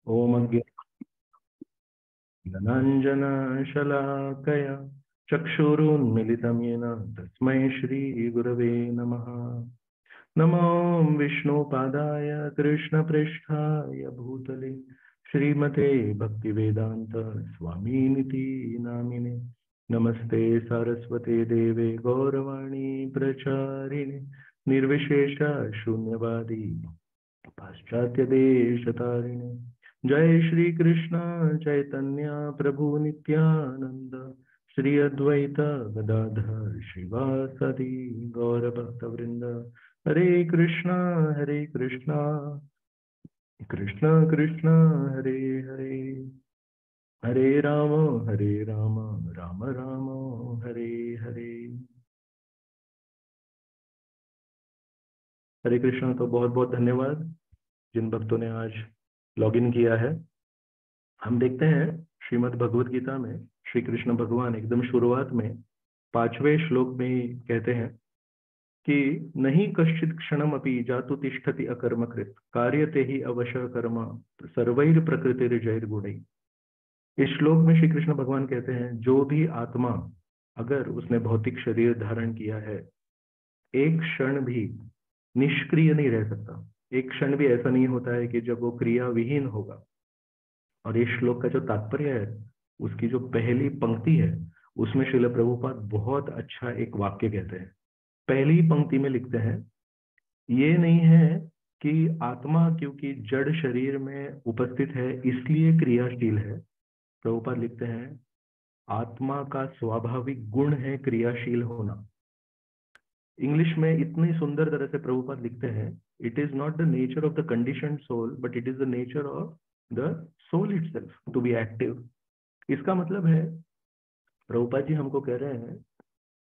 ॐ अज्ञानाञ्जनशलाकया चक्षुरुन्मिलितं येन तस्मै श्रीगुरवे नमः। नमो विष्णुपादाय कृष्णप्रेष्ठाय भूतले श्रीमते भक्तिवेदान्त स्वामिनिति नामिने। नमस्ते सारस्वते देवे गौरवाणी प्रचारिणे निर्विशेष शून्यवादी पाश्चात्य देशतारिणे। जय श्री कृष्ण चैतन्य प्रभु नित्यानंद श्री अद्वैत गदाधर श्रीवासदि गौर भक्त वृंद। हरे कृष्णा कृष्णा कृष्णा हरे हरे, हरे राम राम राम हरे हरे। हरे कृष्णा। तो बहुत बहुत धन्यवाद जिन भक्तों ने आज लॉगिन किया है। हम देखते हैं श्रीमद् भगवत गीता में श्री कृष्ण भगवान एकदम शुरुआत में 5वें श्लोक में ही कहते हैं कि नहीं कश्चित क्षणम अपि जातु तिष्ठति अकर्मकृत कार्यते ही अवश्य कर्म सर्वैर प्रकृतिर्जैर गुणै। इस श्लोक में श्री कृष्ण भगवान कहते हैं जो भी आत्मा अगर उसने भौतिक शरीर धारण किया है एक क्षण भी निष्क्रिय नहीं रह सकता। एक क्षण भी ऐसा नहीं होता है कि जब वो क्रिया विहीन होगा। और इस श्लोक का जो तात्पर्य है उसकी जो पहली पंक्ति है उसमें श्रील प्रभुपाद बहुत अच्छा एक वाक्य कहते हैं। पहली पंक्ति में लिखते हैं ये नहीं है कि आत्मा क्योंकि जड़ शरीर में उपस्थित है इसलिए क्रियाशील है। प्रभुपाद लिखते हैं आत्मा का स्वाभाविक गुण है क्रियाशील होना। इंग्लिश में इतनी सुंदर तरह से प्रभुपाद लिखते हैं it is not the nature of the conditioned soul but it is the nature of the soul itself to be active. इसका मतलब है प्रभुपाद जी हमको कह रहे हैं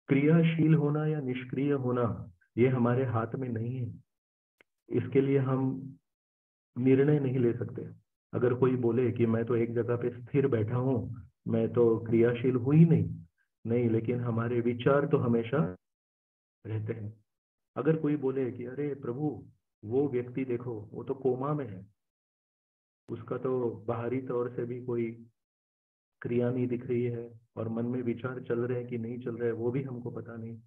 क्रियाशील होना या निष्क्रिय होना ये हमारे हाथ में नहीं है। इसके लिए हम निर्णय नहीं ले सकते। अगर कोई बोले कि मैं तो एक जगह पे स्थिर बैठा हूँ मैं तो क्रियाशील हुई नहीं, नहीं, लेकिन हमारे विचार तो हमेशा रहते हैं। अगर कोई बोले कि अरे प्रभु वो व्यक्ति देखो वो तो कोमा में है, उसका तो बाहरी तौर से भी कोई क्रिया नहीं दिख रही है और मन में विचार चल रहे हैं कि नहीं चल रहे हैं वो भी हमको पता नहीं।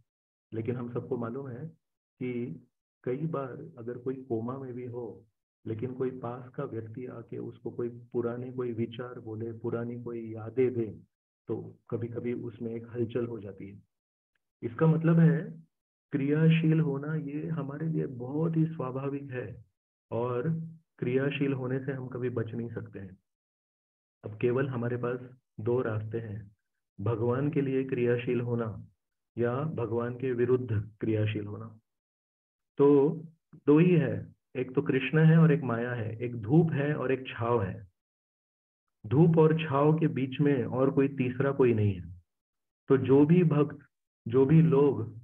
लेकिन हम सबको मालूम है कि कई बार अगर कोई कोमा में भी हो लेकिन कोई पास का व्यक्ति आके उसको कोई पुराने कोई विचार बोले पुरानी कोई यादें दे तो कभी कभी उसमें एक हलचल हो जाती है। इसका मतलब है क्रियाशील होना ये हमारे लिए बहुत ही स्वाभाविक है और क्रियाशील होने से हम कभी बच नहीं सकते हैं। अब केवल हमारे पास दो रास्ते हैं, भगवान के लिए क्रियाशील होना या भगवान के विरुद्ध क्रियाशील होना। तो दो ही है, एक तो कृष्ण है और एक माया है, एक धूप है और एक छाव है। धूप और छाव के बीच में और कोई तीसरा कोई नहीं है। तो जो भी भक्त जो भी लोग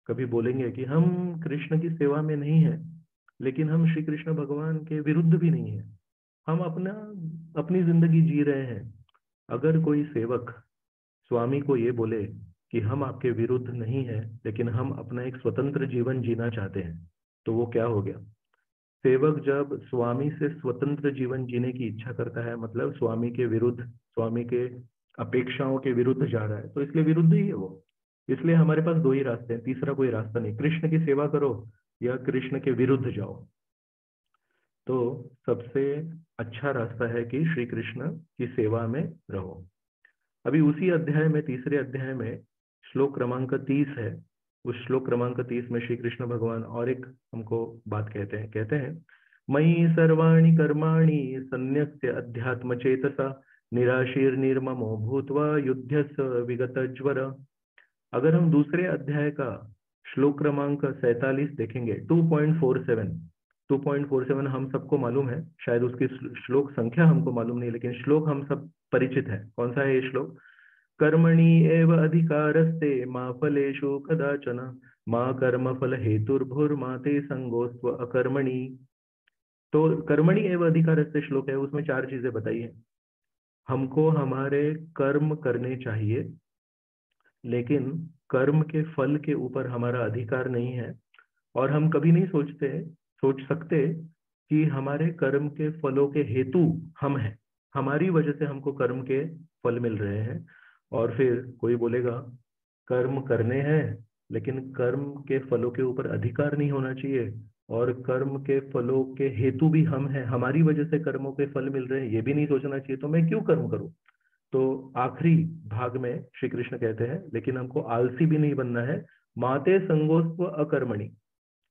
कभी बोलेंगे कि हम कृष्ण की सेवा में नहीं है लेकिन हम श्री कृष्ण भगवान के विरुद्ध भी नहीं है, हम अपना अपनी जिंदगी जी रहे हैं। अगर कोई सेवक स्वामी को ये बोले कि हम आपके विरुद्ध नहीं है लेकिन हम अपना एक स्वतंत्र जीवन जीना चाहते हैं तो वो क्या हो गया। सेवक जब स्वामी से स्वतंत्र जीवन जीने की इच्छा करता है मतलब स्वामी के विरुद्ध स्वामी के अपेक्षाओं के विरुद्ध जा रहा है तो इसलिए विरुद्ध ही है वो। इसलिए हमारे पास दो ही रास्ते हैं, तीसरा कोई रास्ता नहीं। कृष्ण की सेवा करो या कृष्ण के विरुद्ध जाओ। तो सबसे अच्छा रास्ता है कि श्री कृष्ण की सेवा में रहो। अभी उसी अध्याय में तीसरे अध्याय में श्लोक क्रमांक 30 है। उस श्लोक क्रमांक 30 में श्री कृष्ण भगवान और एक हमको बात कहते हैं मयि सर्वाणि कर्माणि सन्न्यस्य अध्यात्म चेतसा निराशीर्निर्ममो भूत्वा युध्यस्व विगत ज्वर। अगर हम दूसरे अध्याय का श्लोक क्रमांक 47 देखेंगे 2.47, 2.47 हम सबको मालूम है, शायद उसकी श्लोक संख्या हमको मालूम नहीं लेकिन श्लोक हम सब परिचित है। कौन सा है ये श्लोक? कर्मणि एव अधिकारस्ते मा फलेषु कदाचन मा कर्म फल हेतुर्भुर्मा ते संगोस्त्व अकर्मणि। तो कर्मणि एव अधिकारस्ते श्लोक है, उसमें चार चीजें बताई है। हमको हमारे कर्म करने चाहिए लेकिन कर्म के फल के ऊपर हमारा अधिकार नहीं है। और हम कभी नहीं सोच सकते कि हमारे कर्म के फलों के हेतु हम हैं, हमारी वजह से हमको कर्म के फल मिल रहे हैं। और फिर कोई बोलेगा कर्म करने हैं, लेकिन कर्म के फलों के ऊपर अधिकार नहीं होना चाहिए, और कर्म के फलों के हेतु भी हम हैं, हमारी वजह से कर्मों के फल मिल रहे हैं, ये भी नहीं सोचना चाहिए, तो मैं क्यों कर्म करूं। तो आखिरी भाग में श्री कृष्ण कहते हैं लेकिन हमको आलसी भी नहीं बनना है। माते संगोस्व अकर्मणि,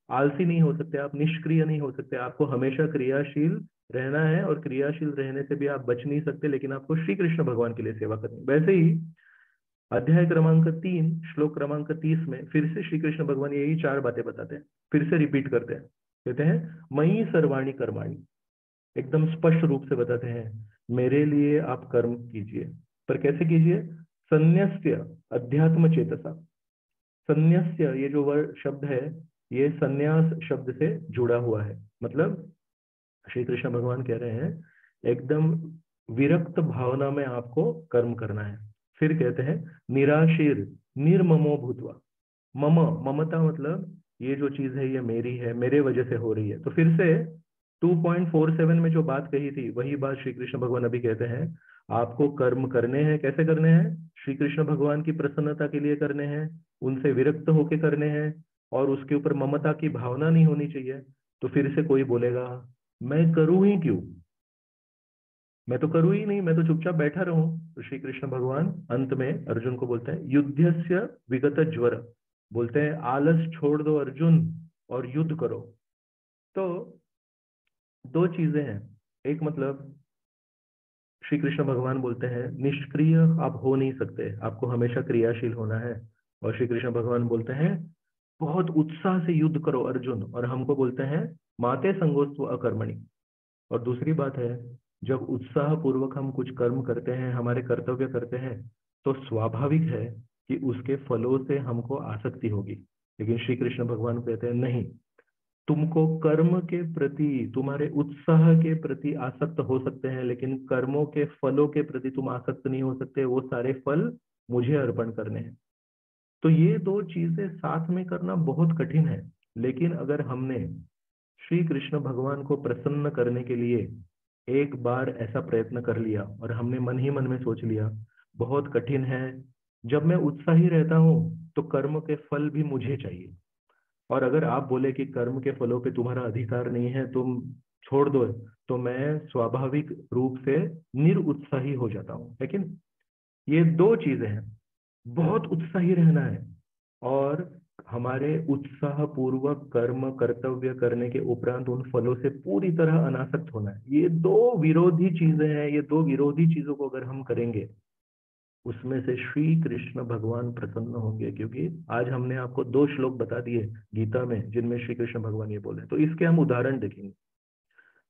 आलसी नहीं हो सकते आप, निष्क्रिय नहीं हो सकते, आपको हमेशा क्रियाशील रहना है, और क्रियाशील रहने से भी आप बच नहीं सकते, लेकिन आपको श्री कृष्ण भगवान के लिए सेवा करनी है। वैसे ही अध्याय क्रमांक 3 श्लोक क्रमांक 30 में फिर से श्री कृष्ण भगवान यही 4 बातें बताते हैं, फिर से रिपीट करते हैं। कहते हैं मयि सर्वाणि कर्माणि, एकदम स्पष्ट रूप से बताते हैं मेरे लिए आप कर्म कीजिए, पर कैसे कीजिए। संन्यस्य अध्यात्म चेतसा, संन्यस्य ये जो वर्ड शब्द है, ये संन्यास शब्द से जुड़ा हुआ है। मतलब श्री कृष्ण भगवान कह रहे हैं एकदम विरक्त भावना में आपको कर्म करना है। फिर कहते हैं निराशीर निर्ममो भूतवा, मम, ममता मतलब ये जो चीज है ये मेरी है, मेरे वजह से हो रही है। तो फिर से 2.47 में जो बात कही थी वही बात श्री कृष्ण भगवान अभी कहते हैं, आपको कर्म करने हैं। कैसे करने हैं, श्री कृष्ण भगवान की प्रसन्नता के लिए करने हैं, उनसे विरक्त होके करने हैं, और उसके ऊपर ममता की भावना नहीं होनी चाहिए। तो फिर से कोई बोलेगा मैं करूं ही क्यों, मैं तो करूं ही नहीं, मैं तो चुपचाप बैठा रहूं। तो श्री कृष्ण भगवान अंत में अर्जुन को बोलते हैं युद्धस्य विगत ज्वर, बोलते हैं आलस छोड़ दो अर्जुन और युद्ध करो। तो दो चीजें हैं, एक मतलब श्री कृष्ण भगवान बोलते हैं निष्क्रिय आप हो नहीं सकते, आपको हमेशा क्रियाशील होना है। और श्री कृष्ण भगवान बोलते हैं बहुत उत्साह से युद्ध करो अर्जुन, और हमको बोलते हैं माते संगोस्व अकर्मणि। और दूसरी बात है, जब उत्साह पूर्वक हम कुछ कर्म करते हैं, हमारे कर्तव्य करते हैं, तो स्वाभाविक है कि उसके फलों से हमको आसक्ति होगी। लेकिन श्री कृष्ण भगवान कहते हैं नहीं, तुमको कर्म के प्रति, तुम्हारे उत्साह के प्रति आसक्त हो सकते हैं, लेकिन कर्मों के फलों के प्रति तुम आसक्त नहीं हो सकते, वो सारे फल मुझे अर्पण करने हैं। तो ये दो चीजें साथ में करना बहुत कठिन है, लेकिन अगर हमने श्री कृष्ण भगवान को प्रसन्न करने के लिए एक बार ऐसा प्रयत्न कर लिया, और हमने मन ही मन में सोच लिया बहुत कठिन है, जब मैं उत्साही रहता हूँ तो कर्म के फल भी मुझे चाहिए, और अगर आप बोले कि कर्म के फलों पे तुम्हारा अधिकार नहीं है, तुम छोड़ दो, तो मैं स्वाभाविक रूप से निरुत्साही हो जाता हूँ। लेकिन ये दो चीजें हैं, बहुत उत्साही रहना है, और हमारे उत्साह पूर्वक कर्म कर्तव्य करने के उपरांत उन फलों से पूरी तरह अनासक्त होना है। ये दो विरोधी चीजें हैं, ये दो विरोधी चीजों को अगर हम करेंगे, उसमें से श्री कृष्ण भगवान प्रसन्न होंगे। क्योंकि आज हमने आपको 2 श्लोक बता दिए गीता में जिनमें श्री कृष्ण भगवान ये बोले, तो इसके हम उदाहरण देखेंगे।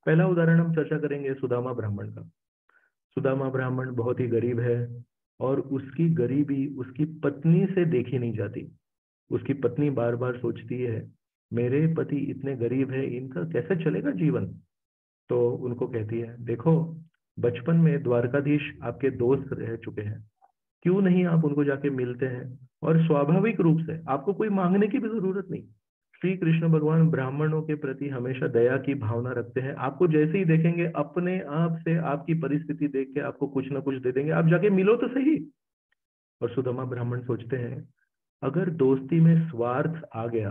पहला उदाहरण हम चर्चा करेंगे सुदामा ब्राह्मण का। सुदामा ब्राह्मण बहुत ही गरीब है, और उसकी गरीबी उसकी पत्नी से देखी नहीं जाती। उसकी पत्नी बार बार सोचती है मेरे पति इतने गरीब है, इनका कैसे चलेगा जीवन। तो उनको कहती है देखो, बचपन में द्वारकाधीश आपके दोस्त रह चुके हैं, क्यों नहीं आप उनको जाके मिलते हैं। और स्वाभाविक रूप से आपको कोई मांगने की भी जरूरत नहीं, श्री कृष्ण भगवान ब्राह्मणों के प्रति हमेशा दया की भावना रखते हैं। आपको जैसे ही देखेंगे अपने आप से आपकी परिस्थिति देख के आपको कुछ ना कुछ दे देंगे, आप जाके मिलो तो सही। और सुदामा ब्राह्मण सोचते हैं अगर दोस्ती में स्वार्थ आ गया,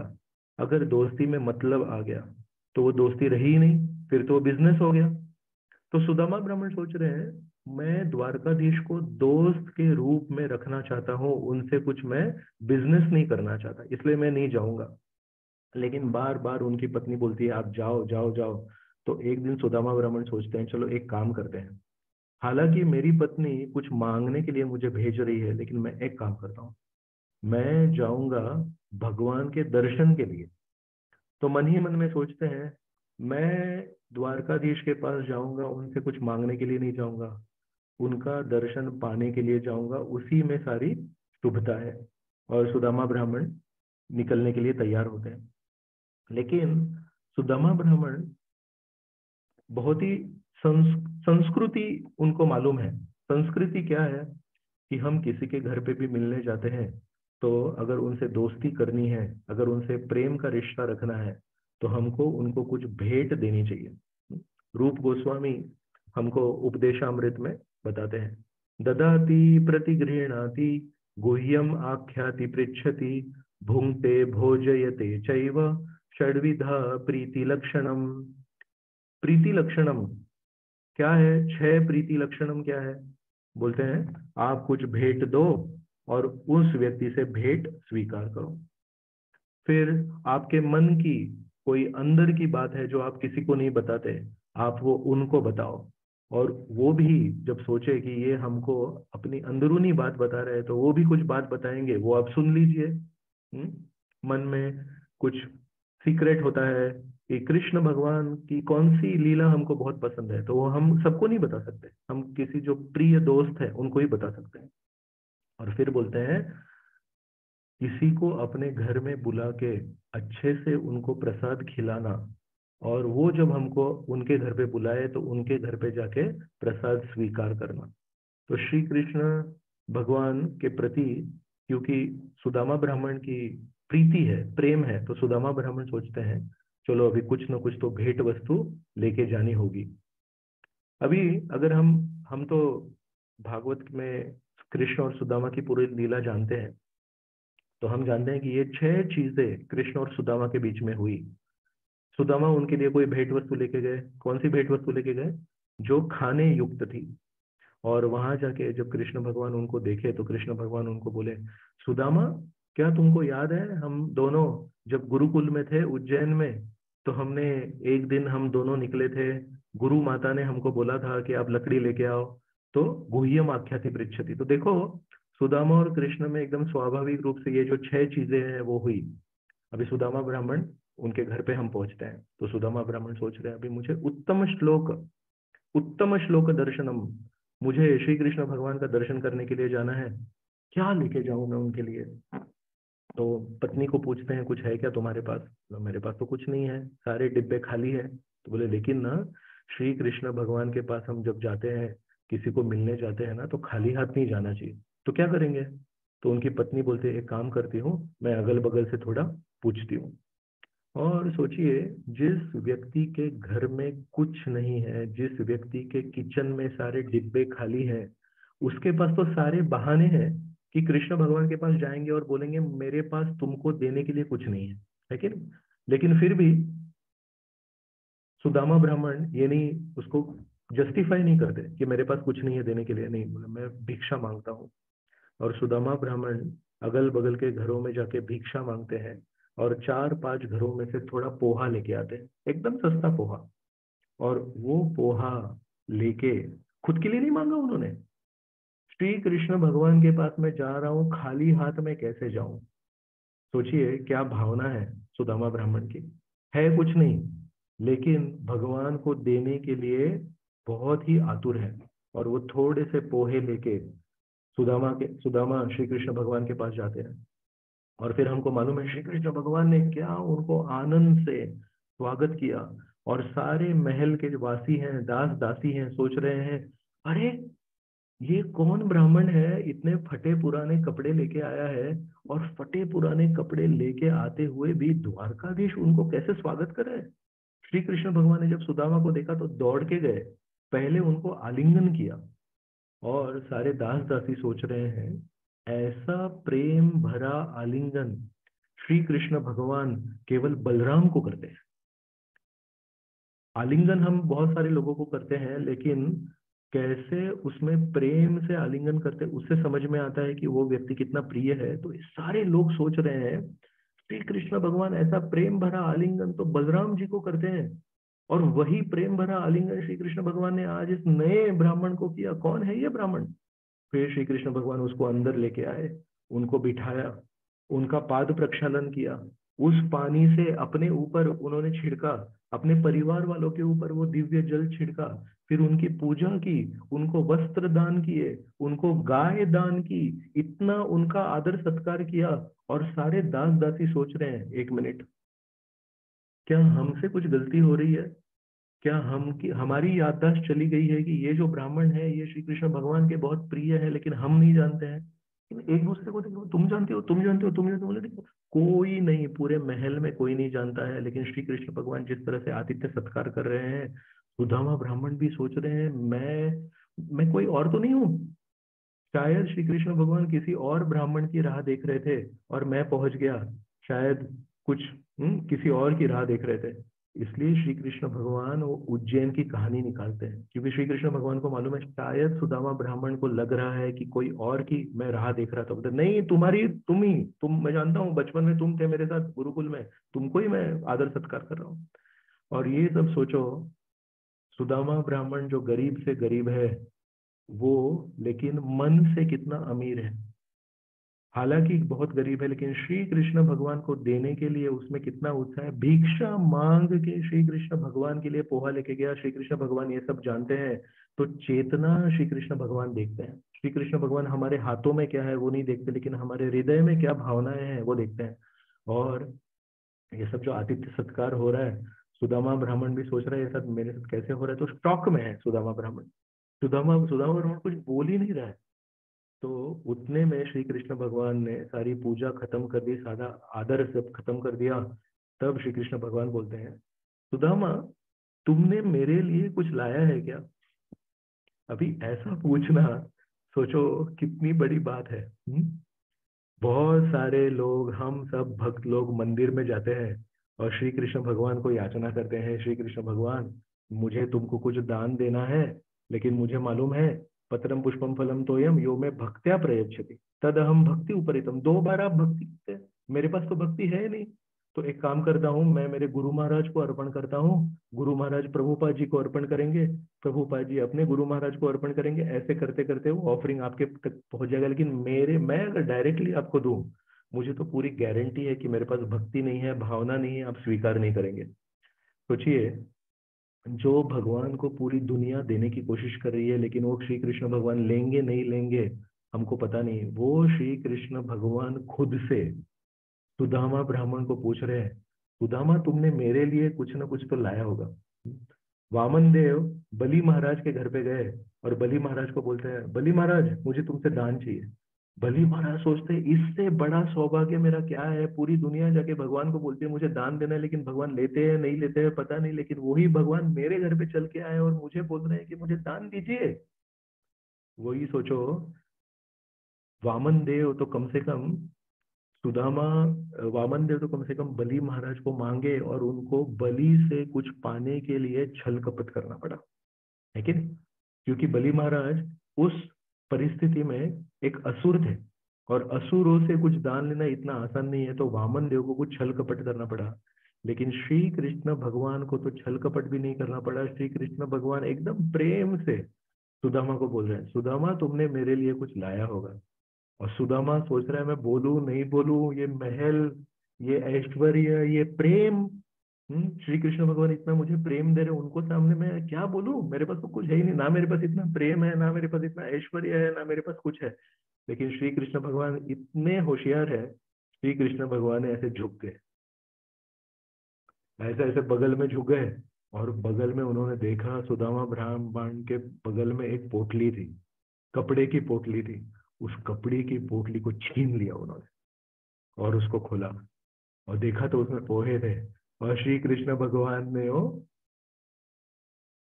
अगर दोस्ती में मतलब आ गया, तो वो दोस्ती रही ही नहीं, फिर तो वो बिजनेस हो गया। तो सुदामा ब्राह्मण सोच रहे हैं मैं द्वारकाधीश को दोस्त के रूप में रखना चाहता हूँ, उनसे कुछ मैं बिजनेस नहीं करना चाहता, इसलिए मैं नहीं जाऊंगा। लेकिन बार बार उनकी पत्नी बोलती है आप जाओ जाओ जाओ। तो एक दिन सुदामा ब्राह्मण सोचते हैं चलो एक काम करते हैं, हालांकि मेरी पत्नी कुछ मांगने के लिए मुझे भेज रही है, लेकिन मैं एक काम करता हूँ, मैं जाऊंगा भगवान के दर्शन के लिए। तो मन ही मन में सोचते हैं मैं द्वारकाधीश के पास जाऊंगा, उनसे कुछ मांगने के लिए नहीं जाऊंगा, उनका दर्शन पाने के लिए जाऊंगा, उसी में सारी शुभता है। और सुदामा ब्राह्मण निकलने के लिए तैयार होते हैं। लेकिन सुदामा ब्राह्मण बहुत ही संस्कृति उनको मालूम है। संस्कृति क्या है कि हम किसी के घर पे भी मिलने जाते हैं, तो अगर उनसे दोस्ती करनी है, अगर उनसे प्रेम का रिश्ता रखना है, तो हमको उनको कुछ भेंट देनी चाहिए। रूप गोस्वामी हमको उपदेशामृत में बताते हैं। ददाति प्रतिगृह्णाति गुह्यम आख्याति पृच्छति भुंक्ते भोजयते चैव षड्विधा प्रीति लक्षणम। प्रीति लक्षणम क्या है? 6 प्रीति लक्षणम क्या है? बोलते हैं आप कुछ भेंट दो और उस व्यक्ति से भेंट स्वीकार करो। फिर आपके मन की कोई अंदर की बात है जो आप किसी को नहीं बताते, आप वो उनको बताओ, और वो भी जब सोचे कि ये हमको अपनी अंदरूनी बात बता रहे हैं तो वो भी कुछ बात बताएंगे, वो आप सुन लीजिए। मन में कुछ सीक्रेट होता है कि कृष्ण भगवान की कौन सी लीला हमको बहुत पसंद है, तो वो हम सबको नहीं बता सकते, हम किसी जो प्रिय दोस्त है उनको ही बता सकते हैं। और फिर बोलते हैं किसी को अपने घर में बुला के अच्छे से उनको प्रसाद खिलाना, और वो जब हमको उनके घर पे बुलाए तो उनके घर पे जाके प्रसाद स्वीकार करना। तो श्री कृष्ण भगवान के प्रति क्योंकि सुदामा ब्राह्मण की प्रीति है, प्रेम है, तो सुदामा ब्राह्मण सोचते हैं चलो अभी कुछ न कुछ तो भेंट वस्तु लेके जानी होगी। अभी अगर हम तो भागवत में कृष्ण और सुदामा की पूरी लीला जानते हैं, तो हम जानते हैं कि ये 6 चीजें कृष्ण और सुदामा के बीच में हुई। सुदामा उनके लिए कोई भेंट वस्तु लेके गए। कौन सी भेंट वस्तु लेके गए? जो खाने युक्त थी। और वहां जाके जब कृष्ण भगवान उनको देखे तो कृष्ण भगवान उनको बोले, सुदामा क्या तुमको याद है हम दोनों जब गुरुकुल में थे उज्जैन में, तो हमने एक दिन हम दोनों निकले थे, गुरु माता ने हमको बोला था कि आप लकड़ी लेके आओ, तो गुह्यम आख्याति पृच्छति। तो देखो सुदामा और कृष्ण में एकदम स्वाभाविक रूप से ये जो 6 चीजें हैं वो हुई। अभी सुदामा ब्राह्मण उनके घर पे हम पहुंचते हैं, तो सुदामा ब्राह्मण सोच रहे हैं अभी मुझे उत्तम श्लोक दर्शनम, मुझे श्री कृष्ण भगवान का दर्शन करने के लिए जाना है, क्या लेके जाऊं मैं उनके लिए? तो पत्नी को पूछते हैं कुछ है क्या तुम्हारे पास? तो मेरे पास तो कुछ नहीं है, सारे डिब्बे खाली है। तो बोले लेकिन ना श्री कृष्ण भगवान के पास हम जब जाते हैं, किसी को मिलने जाते हैं ना, तो खाली हाथ नहीं जाना चाहिए, तो क्या करेंगे? तो उनकी पत्नी बोलते एक काम करती हूँ, मैं अगल बगल से थोड़ा पूछती हूँ। और सोचिए जिस व्यक्ति के घर में कुछ नहीं है, जिस व्यक्ति के किचन में सारे डिब्बे खाली हैं, उसके पास तो सारे बहाने हैं कि कृष्ण भगवान के पास जाएंगे और बोलेंगे मेरे पास तुमको देने के लिए कुछ नहीं है कि नहीं? लेकिन फिर भी सुदामा ब्राह्मण ये नहीं, उसको जस्टिफाई नहीं करते कि मेरे पास कुछ नहीं है देने के लिए, नहीं बोले मैं भिक्षा मांगता हूँ। और सुदामा ब्राह्मण अगल बगल के घरों में जाके भिक्षा मांगते हैं, और 4-5 घरों में से थोड़ा पोहा लेके आते हैं, एकदम सस्ता पोहा। और वो पोहा लेके खुद के लिए नहीं मांगा उन्होंने, श्री कृष्ण भगवान के पास मैं जा रहा हूँ, खाली हाथ में कैसे जाऊं? सोचिए क्या भावना है सुदामा ब्राह्मण की। है कुछ नहीं, लेकिन भगवान को देने के लिए बहुत ही आतुर है। और वो थोड़े से पोहे लेके सुदामा श्री कृष्ण भगवान के पास जाते हैं। और फिर हमको मालूम है श्री कृष्ण भगवान ने क्या उनको आनंद से स्वागत किया। और सारे महल के जो वासी हैं, दास दासी हैं, सोच रहे हैं अरे ये कौन ब्राह्मण है, इतने फटे पुराने कपड़े लेके आया है, और फटे पुराने कपड़े लेके आते हुए भी द्वारकाधीश उनको कैसे स्वागत कर रहे हैं। श्री कृष्ण भगवान ने जब सुदामा को देखा तो दौड़ के गए, पहले उनको आलिंगन किया। और सारे दास दासी सोच रहे हैं ऐसा प्रेम भरा आलिंगन श्री कृष्ण भगवान केवल बलराम को करते हैं। आलिंगन हम बहुत सारे लोगों को करते हैं, लेकिन कैसे उसमें प्रेम से आलिंगन करते हैं उससे समझ में आता है कि वो व्यक्ति कितना प्रिय है। तो सारे लोग सोच रहे हैं श्री कृष्ण भगवान ऐसा प्रेम भरा आलिंगन तो बलराम जी को करते हैं, और वही प्रेम भरा आलिंगन श्री कृष्ण भगवान ने आज इस नए ब्राह्मण को किया। कौन है ये ब्राह्मण? फिर श्री कृष्ण भगवान उसको अंदर लेके आए, उनको बिठाया, उनका पाद प्रक्षालन किया, उस पानी से अपने ऊपर उन्होंने छिड़का, अपने परिवार वालों के ऊपर वो दिव्य जल छिड़का, फिर उनकी पूजा की, उनको वस्त्र दान किए, उनको गाय दान की, इतना उनका आदर सत्कार किया। और सारे दास दासी सोच रहे हैं एक मिनट, क्या हमसे कुछ गलती हो रही है? क्या हमारी याददाश्त चली गई है कि ये जो ब्राह्मण है ये श्री कृष्ण भगवान के बहुत प्रिय है, लेकिन हम नहीं जानते हैं? एक दूसरे को देखो, तुम जानते हो, तुम जानते हो, तुम जानते हो, बोले देखो कोई नहीं, पूरे महल में कोई नहीं जानता है, लेकिन श्री कृष्ण भगवान जिस तरह से आतिथ्य सत्कार कर रहे हैं, सुदामा ब्राह्मण भी सोच रहे हैं मैं कोई और तो नहीं हूँ। शायद श्री कृष्ण भगवान किसी और ब्राह्मण की राह देख रहे थे और मैं पहुंच गया। शायद कुछ किसी और की राह देख रहे थे। इसलिए श्री कृष्ण भगवान वो उज्जैन की कहानी निकालते हैं, क्योंकि श्री कृष्ण भगवान को मालूम है शायद सुदामा ब्राह्मण को लग रहा है कि कोई और की मैं राह देख रहा था। बोलते नहीं, तुम्हारी तुम ही तुम, मैं जानता हूँ बचपन में तुम थे मेरे साथ गुरुकुल में, तुमको ही मैं आदर सत्कार कर रहा हूँ। और ये सब सोचो, सुदामा ब्राह्मण जो गरीब से गरीब है वो, लेकिन मन से कितना अमीर है। हालांकि बहुत गरीब है, लेकिन श्री कृष्ण भगवान को देने के लिए उसमें कितना उत्साह है। भिक्षा मांग के श्री कृष्ण भगवान के लिए पोहा लेके गया। श्री कृष्ण भगवान ये सब जानते हैं, तो चेतना श्री कृष्ण भगवान देखते हैं। श्री कृष्ण भगवान हमारे हाथों में क्या है वो नहीं देखते, लेकिन हमारे हृदय में क्या भावनाएं हैं वो देखते हैं। और ये सब जो आतिथ्य सत्कार हो रहा है, सुदामा ब्राह्मण भी सोच रहा है ये सब मेरे साथ कैसे हो रहा है, तो शॉक में है सुदामा ब्राह्मण। सुदामा ब्राह्मण कुछ बोल ही नहीं रहा है। तो उतने में श्री कृष्ण भगवान ने सारी पूजा खत्म कर दी, सारा आदर सब खत्म कर दिया। तब श्री कृष्ण भगवान बोलते हैं, सुदामा तुमने मेरे लिए कुछ लाया है क्या? अभी ऐसा पूछना, सोचो कितनी बड़ी बात है। बहुत सारे लोग, हम सब भक्त लोग मंदिर में जाते हैं और श्री कृष्ण भगवान को याचना करते हैं, श्री कृष्ण भगवान मुझे तुमको कुछ दान देना है, लेकिन मुझे मालूम है पत्रम पुष्पम फलम तोयम यो में भक्त्या प्रयच्छति तद हम भक्ति उपरितम। 2 बार आप भक्ति करते हैं, मेरे पास तो भक्ति है नहीं। तो एक काम करता हूँ, मैं मेरे गुरु महाराज को अर्पण करता हूँ, गुरु महाराज प्रभुपाद जी को अर्पण करेंगे, प्रभुपाद जी अपने गुरु महाराज को अर्पण करेंगे। ऐसे करते करते वो ऑफरिंग आपके तक पहुंच जाएगा। लेकिन मैं अगर डायरेक्टली आपको दूं, मुझे तो पूरी गारंटी है कि मेरे पास भक्ति नहीं है, भावना नहीं है, आप स्वीकार नहीं करेंगे। सोचिए, जो भगवान को पूरी दुनिया देने की कोशिश कर रही है, लेकिन वो श्री कृष्ण भगवान लेंगे नहीं लेंगे हमको पता नहीं। वो श्री कृष्ण भगवान खुद से सुदामा ब्राह्मण को पूछ रहे हैं, सुदामा तुमने मेरे लिए कुछ ना कुछ तो लाया होगा। वामन देव बलि महाराज के घर पे गए और बलि महाराज को बोलते हैं, बलि महाराज मुझे तुमसे दान चाहिए। बलि महाराज सोचते हैं इससे बड़ा सौभाग्य मेरा क्या है, पूरी दुनिया जाके भगवान को बोलती है मुझे दान देना है, लेकिन भगवान लेते हैं नहीं लेते हैं पता नहीं, लेकिन वही भगवान मेरे घर पे चल के आए और मुझे बोल रहे हैं कि मुझे दान दीजिए। वही सोचो, वामन देव तो कम से कम सुदामा वामन देव तो कम से कम बलि महाराज को मांगे और उनको बलि से कुछ पाने के लिए छल कपट करना पड़ा, है कि नहीं? क्योंकि बलि महाराज उस परिस्थिति में एक असुर थे, और असुरों से कुछ दान लेना इतना आसान नहीं है, तो वामन देव को कुछ छल कपट करना पड़ा। लेकिन श्री कृष्ण भगवान को तो छल कपट भी नहीं करना पड़ा। श्री कृष्ण भगवान एकदम प्रेम से सुदामा को बोल रहे हैं, सुदामा तुमने मेरे लिए कुछ लाया होगा। और सुदामा सोच रहा है मैं बोलूं नहीं बोलूं, ये महल, ये ऐश्वर्य, ये प्रेम, श्री कृष्ण भगवान इतना मुझे प्रेम दे रहे हैं, उनको सामने मैं क्या बोलूं, मेरे पास तो कुछ है ही नहीं, ना मेरे पास इतना प्रेम है, ना मेरे पास इतना ऐश्वर्य है, ना मेरे पास कुछ है। लेकिन श्री कृष्ण भगवान इतने होशियार है, श्री कृष्ण भगवान ने ऐसे झुक गए, ऐसे ऐसे बगल में झुक गए। और बगल में उन्होंने देखा, सुदामा ब्राह्मण के बगल में एक पोटली थी, कपड़े की पोटली थी। उस कपड़े की पोटली को छीन लिया उन्होंने और उसको खोला, और देखा तो उसमें पोहे थे। और श्री कृष्ण भगवान ने वो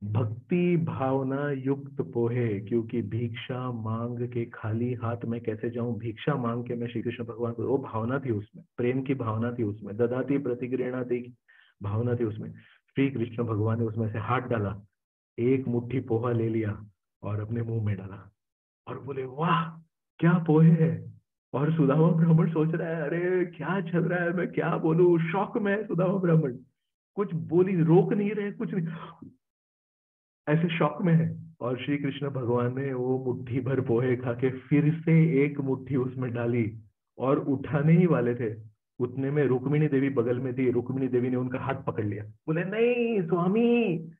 भक्ति भावना युक्त पोहे, क्योंकि भिक्षा मांग के खाली हाथ में कैसे जाऊं, भिक्षा मांग के मैं श्री कृष्ण भगवान को, वो भावना थी उसमें, प्रेम की भावना थी उसमें, ददाती प्रतिगृहणाति भावना थी उसमें। श्री कृष्ण भगवान ने उसमें से हाथ डाला, एक मुट्ठी पोहा ले लिया और अपने मुंह में डाला और बोले वाह क्या पोहे है। और सुदामा ब्राह्मण सोच रहा है अरे क्या चल रहा है, मैं क्या बोलूं, शौक में है सुदामा ब्राह्मण, कुछ बोली रोक नहीं रहे, कुछ नहीं, ऐसे शौक में है। और श्री कृष्ण भगवान ने वो मुट्ठी भर पोहे खा के फिर से एक मुट्ठी उसमें डाली और उठाने ही वाले थे, उतने में रुक्मिणी देवी बगल में थी, रुक्मिणी देवी ने उनका हाथ पकड़ लिया, बोले नहीं स्वामी,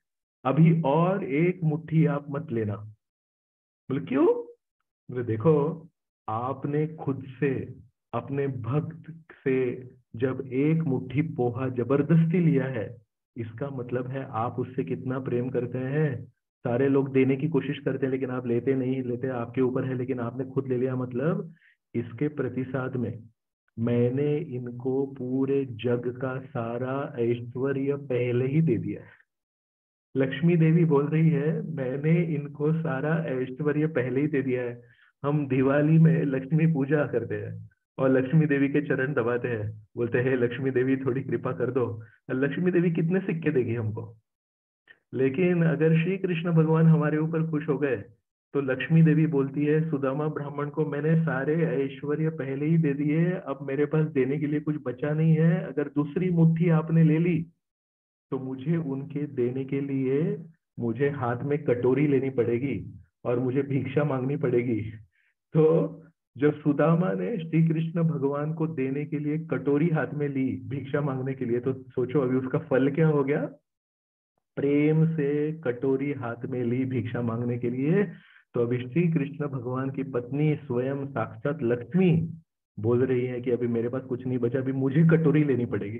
अभी और एक मुट्ठी आप मत लेना। बोले क्यों? बोले देखो, आपने खुद से अपने भक्त से जब एक मुट्ठी पोहा जबरदस्ती लिया है, इसका मतलब है आप उससे कितना प्रेम करते हैं। सारे लोग देने की कोशिश करते हैं लेकिन आप लेते नहीं, लेते आपके ऊपर है, लेकिन आपने खुद ले लिया, मतलब इसके प्रतिसाद में मैंने इनको पूरे जग का सारा ऐश्वर्य पहले ही दे दिया है। लक्ष्मी देवी बोल रही है मैंने इनको सारा ऐश्वर्य पहले ही दे दिया है। हम दिवाली में लक्ष्मी पूजा करते हैं और लक्ष्मी देवी के चरण दबाते हैं, बोलते हैं लक्ष्मी देवी थोड़ी कृपा कर दो। लक्ष्मी देवी कितने सिक्के देगी हमको। लेकिन अगर श्री कृष्ण भगवान हमारे ऊपर खुश हो गए तो लक्ष्मी देवी बोलती है सुदामा ब्राह्मण को मैंने सारे ऐश्वर्य पहले ही दे दिए, अब मेरे पास देने के लिए कुछ बचा नहीं है। अगर दूसरी मुट्ठी आपने ले ली तो मुझे उनके देने के लिए मुझे हाथ में कटोरी लेनी पड़ेगी और मुझे भिक्षा मांगनी पड़ेगी। तो जब सुदामा ने श्री कृष्ण भगवान को देने के लिए कटोरी हाथ में ली भिक्षा मांगने के लिए, तो सोचो अभी उसका फल क्या हो गया। प्रेम से कटोरी हाथ में ली भिक्षा मांगने के लिए, तो अभी श्री कृष्ण भगवान की पत्नी स्वयं साक्षात लक्ष्मी बोल रही है कि अभी मेरे पास कुछ नहीं बचा, अभी मुझे कटोरी लेनी पड़ेगी।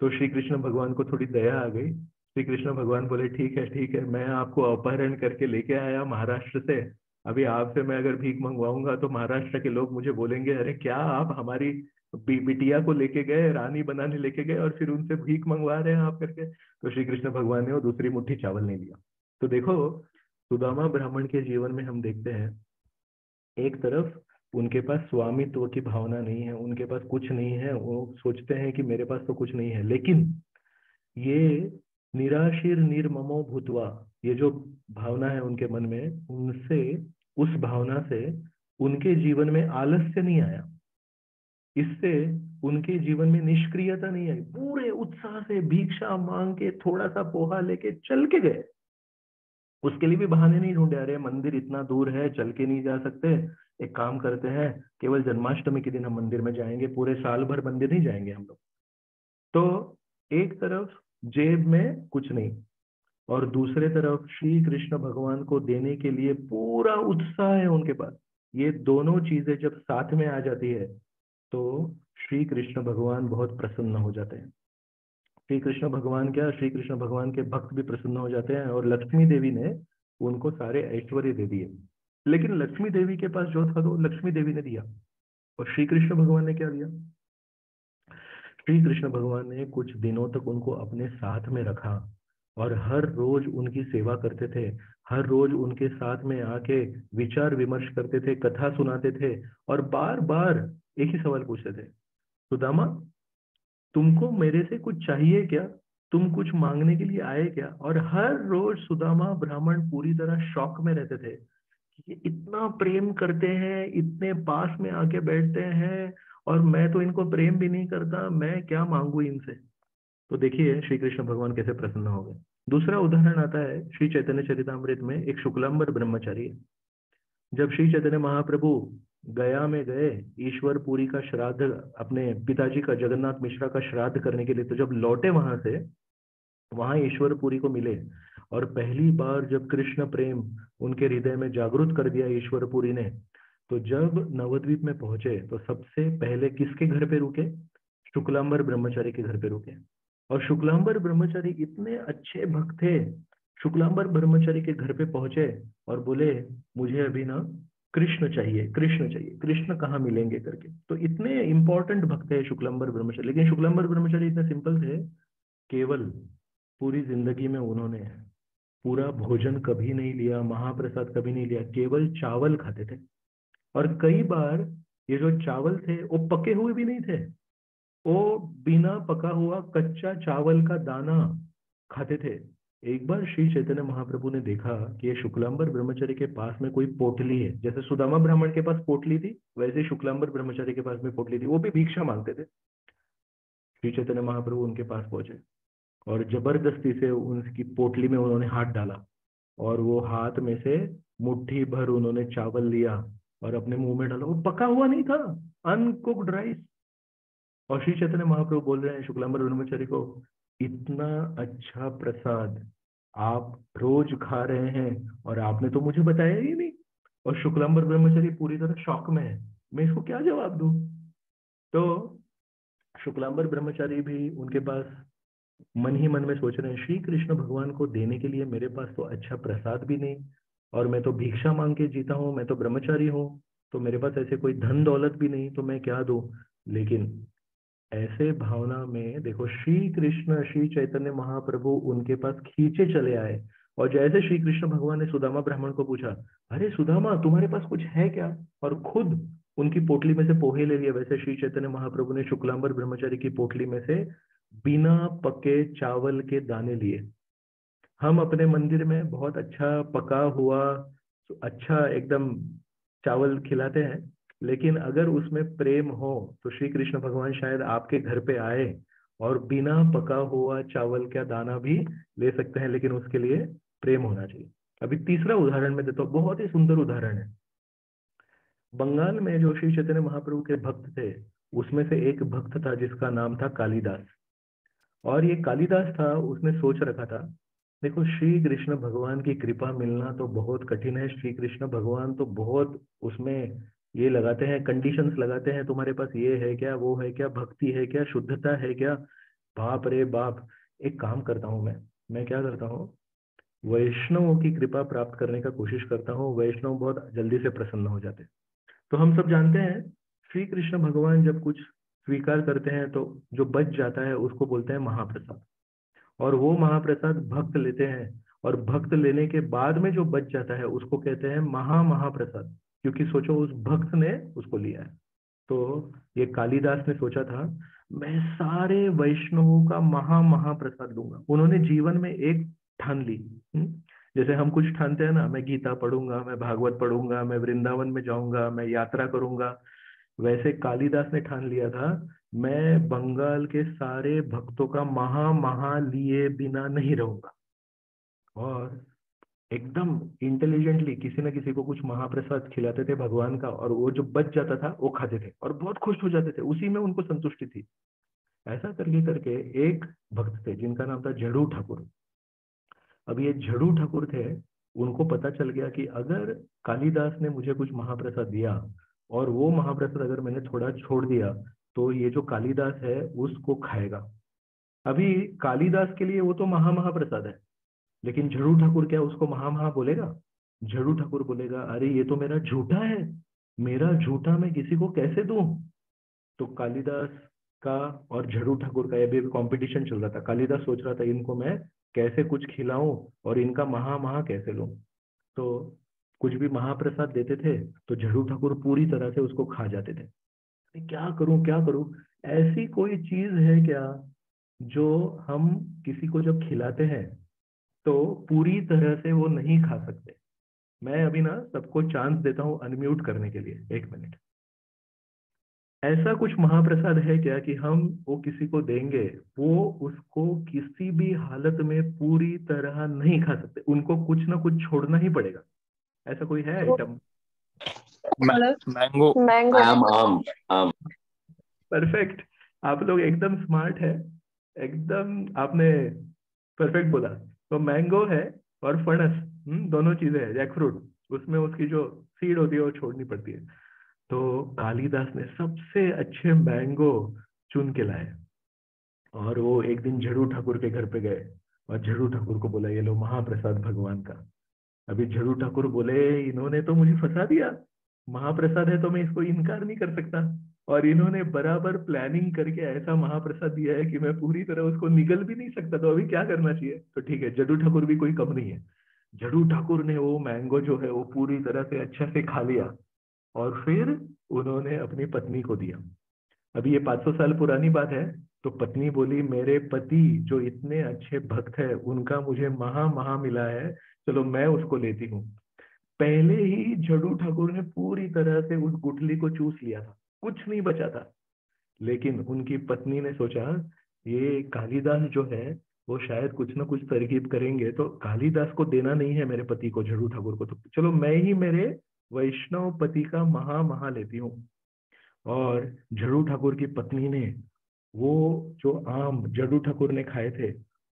तो श्री कृष्ण भगवान को थोड़ी दया आ गई। श्री कृष्ण भगवान बोले ठीक है, मैं आपको अपहरण करके लेके आया महाराष्ट्र से। अभी आपसे मैं अगर भीख मंगवाऊंगा तो महाराष्ट्र के लोग मुझे बोलेंगे अरे क्या आप हमारी बिटिया को लेके गए, रानी बनाने लेके गए और फिर उनसे भीख मंगवा रहे हैं आप करके। तो श्री कृष्ण भगवान ने वो दूसरी मुट्ठी चावल नहीं लिया। तो देखो सुदामा ब्राह्मण के जीवन में हम देखते हैं एक तरफ उनके पास स्वामित्व की भावना नहीं है, उनके पास कुछ नहीं है, वो सोचते हैं कि मेरे पास तो कुछ नहीं है। लेकिन ये निराशीर निर्ममो भूतवा, ये जो भावना है उनके मन में, उनसे उस भावना से उनके जीवन में आलस्य नहीं आया। इससे उनके जीवन में निष्क्रियता नहीं आई, पूरे उत्साह से भिक्षा मांग के थोड़ा सा पोहा लेके चल के गए। उसके लिए भी बहाने नहीं ढूंढे, अरे मंदिर इतना दूर है चल के नहीं जा सकते, एक काम करते हैं केवल जन्माष्टमी के दिन हम मंदिर में जाएंगे, पूरे साल भर मंदिर नहीं जाएंगे हम लोग। तो एक तरफ जेब में कुछ नहीं और दूसरे तरफ श्री कृष्ण भगवान को देने के लिए पूरा उत्साह है उनके पास। ये दोनों चीजें जब साथ में आ जाती है तो श्री कृष्ण भगवान बहुत प्रसन्न हो जाते हैं। श्री कृष्ण भगवान क्या, श्री कृष्ण भगवान के भक्त भी प्रसन्न हो जाते हैं और लक्ष्मी देवी ने उनको सारे ऐश्वर्य दे दिए। लेकिन लक्ष्मी देवी के पास जो था तो लक्ष्मी देवी ने दिया, और श्री कृष्ण भगवान ने क्या दिया। श्री कृष्ण भगवान ने कुछ दिनों तक उनको अपने साथ में रखा और हर रोज उनकी सेवा करते थे। हर रोज उनके साथ में आके विचार विमर्श करते थे, कथा सुनाते थे और बार बार एक ही सवाल पूछते थे, सुदामा तुमको मेरे से कुछ चाहिए क्या, तुम कुछ मांगने के लिए आए क्या। और हर रोज सुदामा ब्राह्मण पूरी तरह शौक में रहते थे कि ये इतना प्रेम करते हैं, इतने पास में आके बैठते हैं और मैं तो इनको प्रेम भी नहीं करता, मैं क्या मांगू इनसे। तो देखिए श्री कृष्ण भगवान कैसे प्रसन्न हो गए। दूसरा उदाहरण आता है श्री चैतन्य चरितामृत में, एक शुक्लांबर ब्रह्मचारी है। जब श्री चैतन्य महाप्रभु गया में गए ईश्वर पुरी का श्राद्ध, अपने पिताजी का जगन्नाथ मिश्रा का श्राद्ध करने के लिए, तो जब लौटे वहां से, वहां ईश्वर पुरी को मिले और पहली बार जब कृष्ण प्रेम उनके हृदय में जागृत कर दिया ईश्वर पुरी ने, तो जब नवद्वीप में पहुंचे तो सबसे पहले किसके घर पे रुके, शुक्लांबर ब्रह्मचारी के घर पे रुके। और शुक्लांबर ब्रह्मचारी इतने अच्छे भक्त थे, शुक्लांबर ब्रह्मचारी के घर पे पहुंचे और बोले मुझे अभी ना कृष्ण चाहिए, कृष्ण चाहिए, कृष्ण कहाँ मिलेंगे करके। तो इतने इंपॉर्टेंट भक्त है शुक्लांबर ब्रह्मचारी। लेकिन शुक्लांबर ब्रह्मचारी इतने सिंपल थे, केवल पूरी जिंदगी में उन्होंने पूरा भोजन कभी नहीं लिया, महाप्रसाद कभी नहीं लिया, केवल चावल खाते थे। और कई बार ये जो चावल थे वो पके हुए भी नहीं थे, वो बिना पका हुआ कच्चा चावल का दाना खाते थे। एक बार श्री चैतन्य महाप्रभु ने देखा कि ये शुक्लांबर ब्रह्मचारी के पास में कोई पोटली है, जैसे सुदामा ब्राह्मण के पास पोटली थी वैसे शुक्लांबर ब्रह्मचारी के पास में पोटली थी, वो भी भिक्षा मांगते थे। श्री चैतन्य महाप्रभु उनके पास पहुंचे और जबरदस्ती से उनकी पोटली में उन्होंने हाथ डाला और वो हाथ में से मुट्ठी भर उन्होंने चावल लिया और अपने मुंह में डाला। वो पका हुआ नहीं था, अनकुक्ड राइस। और श्री चैतन्य महाप्रभु बोल रहे हैं शुक्लांबर ब्रह्मचारी को, इतना अच्छा प्रसाद आप रोज खा रहे हैं और आपने तो मुझे बताया ही नहीं। और शुक्लांबर ब्रह्मचारी पूरी तरह शॉक में है, मैं इसको क्या जवाब दूं। तो शुक्लांबर ब्रह्मचारी भी उनके पास मन ही मन में सोच रहे हैं श्री कृष्ण भगवान को देने के लिए मेरे पास तो अच्छा प्रसाद भी नहीं, और मैं तो भिक्षा मांग के जीता हूँ, मैं तो ब्रह्मचारी हूँ, तो मेरे पास ऐसे कोई धन दौलत भी नहीं, तो मैं क्या दूं। लेकिन ऐसे भावना में देखो, श्री कृष्ण श्री चैतन्य महाप्रभु उनके पास खींचे चले आए। और जैसे श्री कृष्ण भगवान ने सुदामा ब्राह्मण को पूछा, अरे सुदामा तुम्हारे पास कुछ है क्या, और खुद उनकी पोटली में से पोहे ले लिए, वैसे श्री चैतन्य महाप्रभु ने शुक्लांबर ब्रह्मचारी की पोटली में से बिना पके चावल के दाने लिए। हम अपने मंदिर में बहुत अच्छा पका हुआ, अच्छा एकदम चावल खिलाते हैं, लेकिन अगर उसमें प्रेम हो तो श्री कृष्ण भगवान शायद आपके घर पे आए और बिना पका हुआ चावल का दाना भी ले सकते हैं, लेकिन उसके लिए प्रेम होना चाहिए। अभी तीसरा उदाहरण मैं देता हूँ, बहुत ही सुंदर उदाहरण है। बंगाल में जो श्री चैतन्य महाप्रभु के भक्त थे, उसमें से एक भक्त था जिसका नाम था कालिदास। और ये कालिदास था, उसने सोच रखा था, देखो श्री कृष्ण भगवान की कृपा मिलना तो बहुत कठिन है। श्री कृष्ण भगवान तो बहुत उसमें ये लगाते हैं, कंडीशंस लगाते हैं, तुम्हारे पास ये है क्या, वो है क्या, भक्ति है क्या, शुद्धता है क्या। बाप रे बाप। एक काम करता हूँ मैं क्या करता हूँ, वैष्णवों की कृपा प्राप्त करने का कोशिश करता हूँ। वैष्णव बहुत जल्दी से प्रसन्न हो जाते हैं। तो हम सब जानते हैं, श्री कृष्ण भगवान जब कुछ स्वीकार करते हैं तो जो बच जाता है उसको बोलते हैं महाप्रसाद। और वो महाप्रसाद भक्त लेते हैं, और भक्त लेने के बाद में जो बच जाता है उसको कहते हैं महाप्रसाद, क्योंकि सोचो उस भक्त ने उसको लिया है। तो ये कालिदास ने सोचा था, मैं सारे वैष्णवों का महाप्रसाद लूंगा। उन्होंने जीवन में एक ठान ली। जैसे हम कुछ ठानते हैं ना, मैं गीता पढ़ूंगा, मैं भागवत पढ़ूंगा, मैं वृंदावन में जाऊंगा, मैं यात्रा करूंगा। वैसे कालिदास ने ठान लिया था, मैं बंगाल के सारे भक्तों का महा लिए बिना नहीं रहूंगा। और एकदम इंटेलिजेंटली किसी न किसी को कुछ महाप्रसाद खिलाते थे भगवान का, और वो जो बच जाता था वो खाते थे और बहुत खुश हो जाते थे, उसी में उनको संतुष्टि थी। ऐसा करके करके एक भक्त थे जिनका नाम था झड़ू ठाकुर। अब ये झड़ू ठाकुर थे, उनको पता चल गया कि अगर कालिदास ने मुझे कुछ महाप्रसाद दिया और वो महाप्रसाद अगर मैंने थोड़ा छोड़ दिया, तो ये जो कालिदास है उसको खाएगा। अभी कालिदास के लिए वो तो महाप्रसाद है, लेकिन झड़ू ठाकुर क्या उसको महा बोलेगा? झड़ू ठाकुर बोलेगा, अरे ये तो मेरा झूठा है, मेरा झूठा मैं किसी को कैसे दूं? तो कालिदास का और झड़ू ठाकुर का ये भी कंपटीशन चल रहा था। कालिदास सोच रहा था, इनको मैं कैसे कुछ खिलाऊं और इनका महा कैसे लूं। तो कुछ भी महाप्रसाद देते थे तो झड़ू ठाकुर पूरी तरह से उसको खा जाते थे। क्या करूं क्या करूं? ऐसी कोई चीज है क्या जो हम किसी को जब खिलाते हैं तो पूरी तरह से वो नहीं खा सकते? मैं अभी ना सबको चांस देता हूँ अनम्यूट करने के लिए, 1 मिनट। ऐसा कुछ महाप्रसाद है क्या कि हम वो किसी को देंगे, वो उसको किसी भी हालत में पूरी तरह नहीं खा सकते, उनको कुछ ना कुछ छोड़ना ही पड़ेगा? ऐसा कोई है आइटम? मैंगो। मैंगो। आम आम आम। परफेक्ट। आप लोग एकदम स्मार्ट है, एकदम आपने परफेक्ट बोला। तो मैंगो है और फणस, दोनों चीजें हैं। जैक फ्रूट, उसमें उसकी जो सीड होती है वो छोड़नी पड़ती है। तो कालिदास ने सबसे अच्छे मैंगो चुन के लाए, और वो एक दिन झड़ू ठाकुर के घर पे गए और झड़ू ठाकुर को बोला, ये लो महाप्रसाद भगवान का। अभी झड़ू ठाकुर बोले, इन्होंने तो मुझे फंसा दिया, महाप्रसाद है तो मैं इसको इनकार नहीं कर सकता, और इन्होंने बराबर प्लानिंग करके ऐसा महाप्रसाद दिया है कि मैं पूरी तरह उसको निगल भी नहीं सकता, तो अभी क्या करना चाहिए? तो ठीक है, झड़ू ठाकुर भी कोई कम नहीं है। झड़ू ठाकुर ने वो मैंगो जो है वो पूरी तरह से अच्छे से खा लिया, और फिर उन्होंने अपनी पत्नी को दिया। अभी ये 500 साल पुरानी बात है। तो पत्नी बोली, मेरे पति जो इतने अच्छे भक्त है उनका मुझे महा मिला है, चलो मैं उसको लेती हूँ। पहले ही झड़ू ठाकुर ने पूरी तरह से उस गुठली को चूस लिया था, कुछ नहीं बचा था। लेकिन उनकी पत्नी ने सोचा, ये कालिदास जो है वो शायद कुछ ना कुछ तरकीब करेंगे, तो कालिदास को देना नहीं है मेरे पति को, झड़ू ठाकुर को, तो चलो मैं ही मेरे वैष्णव पति का महा लेती हूँ। और झड़ू ठाकुर की पत्नी ने वो जो आम झड़ू ठाकुर ने खाए थे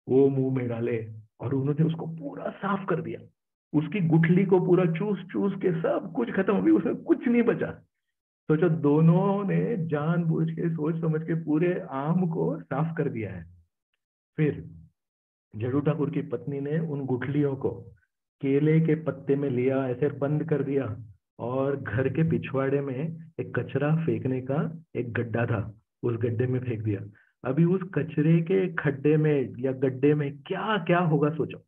वो मुंह में डाले, और उन्होंने उसको पूरा साफ कर दिया। उसकी गुठली को पूरा चूस चूस के सब कुछ खत्म, अभी उसमें कुछ नहीं बचा। सोचो, दोनों ने जानबूझ के सोच समझ के पूरे आम को साफ कर दिया है। फिर झड़ू ठाकुर की पत्नी ने उन गुठलियों को केले के पत्ते में लिया, ऐसे बंद कर दिया, और घर के पिछवाड़े में एक कचरा फेंकने का एक गड्ढा था, उस गड्ढे में फेंक दिया। अभी उस कचरे के खड्डे में या गड्ढे में क्या क्या होगा सोचो।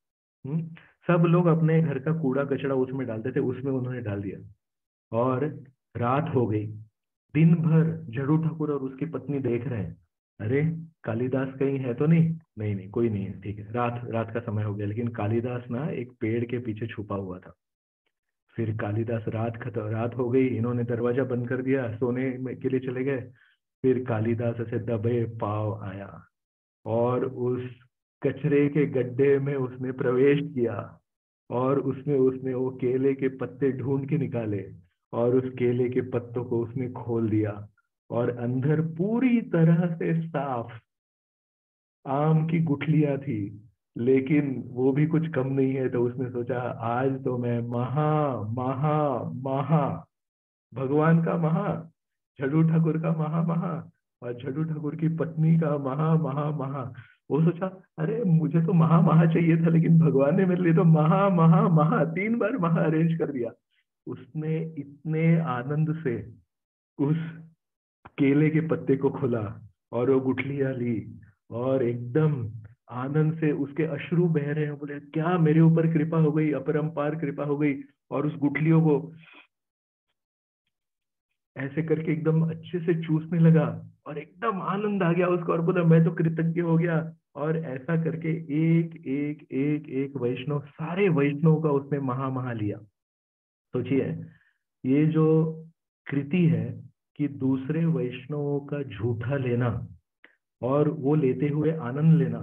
हम्म। सब लोग अपने घर का कूड़ा कचरा उसमें डालते थे, उसमें उन्होंने डाल दिया। और रात हो गई। दिन भर जड़ू ठाकुर और उसकी पत्नी देख रहे हैं, अरे कालिदास कहीं है तो नहीं। नहीं नहीं, कोई नहीं है, ठीक है। रात रात का समय हो गया, लेकिन कालिदास ना एक पेड़ के पीछे छुपा हुआ था। फिर कालिदास, रात हो गई, इन्होंने दरवाजा बंद कर दिया, के लिए चले गए। फिर कालिदास ऐसे दबे पाव आया और उस कचरे के गड्ढे में उसने प्रवेश किया। और उसने उसने वो केले के पत्ते ढूंढ के निकाले और उस केले के पत्तों को उसने खोल दिया। और अंदर पूरी तरह से साफ आम की गुठलियां थी। लेकिन वो भी कुछ कम नहीं है, तो उसने सोचा आज तो मैं महा महा महा भगवान का महा, झड्डू ठाकुर का महा महा, और झड्डू ठाकुर की पत्नी का महा महा महा। वो सोचा, अरे मुझे तो महा महा चाहिए था, लेकिन भगवान ने मेरे लिए तो महा महा महा 3 बार महा अरेंज कर दिया। उसने इतने आनंद से उस केले के पत्ते को खोला और वो गुठलियां ली, और एकदम आनंद से उसके अश्रु बह रहे हैं। बोले क्या मेरे ऊपर कृपा हो गई, अपरंपार कृपा हो गई। और उस गुठलियों को ऐसे करके एकदम अच्छे से चूसने लगा। और एकदम आनंद आ गया उसको, और बोला मैं तो कृतज्ञ हो गया। और ऐसा करके एक एक एक एक वैष्णव, सारे वैष्णव का उसने महा महा लिया। सोचिए, ये जो कृति है कि दूसरे वैष्णवों का झूठा लेना और वो लेते हुए आनंद लेना,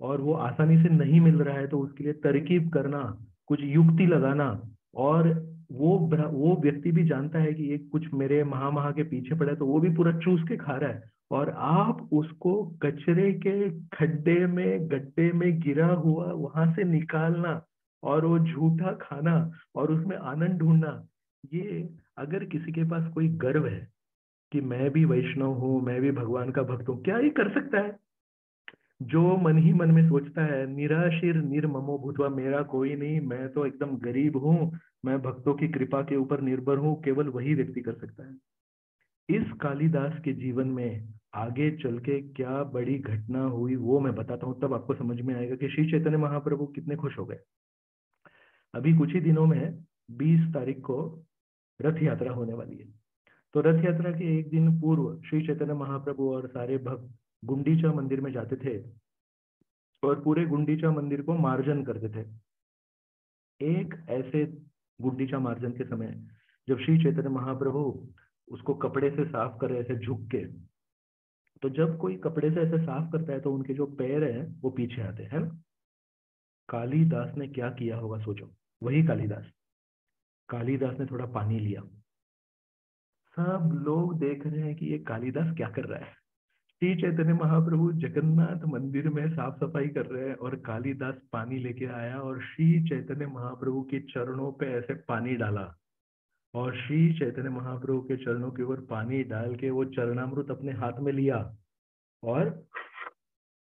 और वो आसानी से नहीं मिल रहा है तो उसके लिए तरकीब करना, कुछ युक्ति लगाना। और वो व्यक्ति भी जानता है कि ये कुछ मेरे महा महा के पीछे पड़ा है, तो वो भी पूरा चूस के खा रहा है। और आप उसको कचरे के खड्डे में, गड्ढे में गिरा हुआ वहां से निकालना और वो झूठा खाना और उसमें आनंद ढूंढना। ये, अगर किसी के पास कोई गर्व है कि मैं भी वैष्णव हूँ, मैं भी भगवान का भक्त हूँ, क्या ये कर सकता है? जो मन ही मन में सोचता है निराशिर निर्ममो भूतवा, मेरा कोई नहीं, मैं तो एकदम गरीब हूँ, मैं भक्तों की कृपा के ऊपर निर्भर हूँ, केवल वही व्यक्ति कर सकता है। इस कालिदास के जीवन में आगे चल के क्या बड़ी घटना हुई वो मैं बताता हूँ, तब आपको समझ में आएगा कि श्री चैतन्य महाप्रभु कितने खुश हो गए। अभी कुछ ही दिनों में 20 तारीख को रथ यात्रा होने वाली है। तो रथ यात्रा के एक दिन पूर्व श्री चैतन्य महाप्रभु और सारे भक्त गुंडीचा मंदिर में जाते थे और पूरे गुंडीचा मंदिर को मार्जन करते थे। एक ऐसे गुंडीचा मार्जन के समय जब श्री चैतन्य महाप्रभु उसको कपड़े से साफ कर रहे थे झुक के, तो जब कोई कपड़े से ऐसे साफ करता है तो उनके जो पैर हैं वो पीछे आते हैं ना। कालिदास ने क्या किया होगा सोचो। वही कालिदास, कालिदास ने थोड़ा पानी लिया। सब लोग देख रहे हैं कि ये कालिदास क्या कर रहा है। श्री चैतन्य महाप्रभु जगन्नाथ मंदिर में साफ सफाई कर रहे हैं और कालिदास पानी लेके आया और श्री चैतन्य महाप्रभु के चरणों पे ऐसे पानी डाला। और श्री चैतन्य महाप्रभु के चरणों के ऊपर पानी डाल के वो चरणामृत अपने हाथ में लिया और